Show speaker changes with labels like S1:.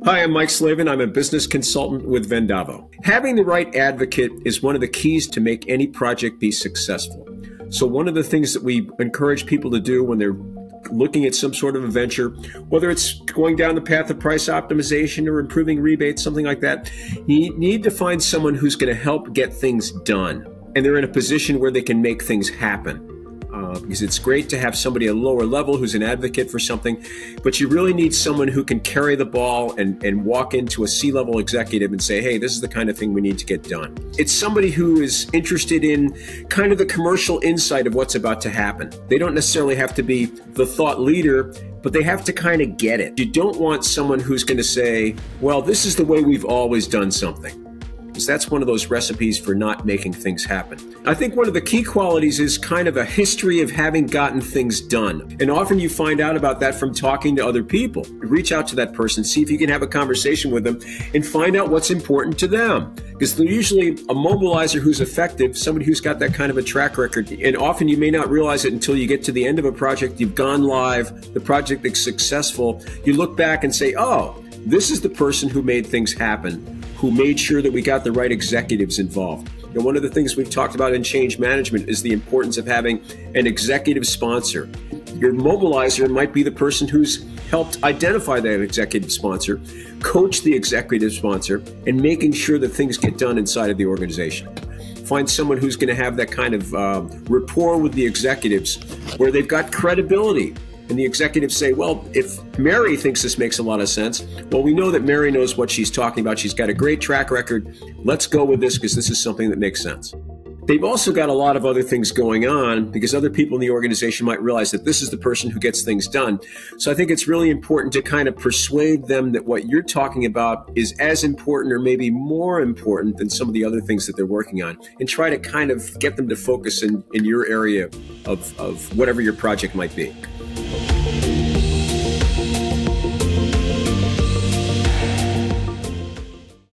S1: Hi, I'm Mike Slavin. I'm a business consultant with Vendavo. Having the right advocate is one of the keys to make any project be successful. So one of the things that we encourage people to do when they're looking at some sort of a venture, whether it's going down the path of price optimization or improving rebates, something like that, you need to find someone who's going to help get things done. And they're in a position where they can make things happen. Because it's great to have somebody at a lower level who's an advocate for something, but you really need someone who can carry the ball and walk into a C-level executive and say, hey, this is the kind of thing we need to get done. It's somebody who is interested in kind of the commercial insight of what's about to happen. They don't necessarily have to be the thought leader, but they have to kind of get it. You don't want someone who's going to say, well, this is the way we've always done something. That's one of those recipes for not making things happen. I think one of the key qualities is kind of a history of having gotten things done. And often you find out about that from talking to other people. Reach out to that person, see if you can have a conversation with them and find out what's important to them. Because they're usually a mobilizer who's effective, somebody who's got that kind of a track record. And often you may not realize it until you get to the end of a project, you've gone live, the project is successful. You look back and say, oh, this is the person who made things happen, who made sure that we got the right executives involved. And one of the things we've talked about in change management is the importance of having an executive sponsor. Your mobilizer might be the person who's helped identify that executive sponsor, coach the executive sponsor, and making sure that things get done inside of the organization. Find someone who's going to have that kind of rapport with the executives where they've got credibility. And the executives say, well, if Mary thinks this makes a lot of sense, well, we know that Mary knows what she's talking about. She's got a great track record. Let's go with this because this is something that makes sense. They've also got a lot of other things going on because other people in the organization might realize that this is the person who gets things done. So I think it's really important to kind of persuade them that what you're talking about is as important or maybe more important than some of the other things that they're working on, and try to kind of get them to focus in your area of whatever your project might be.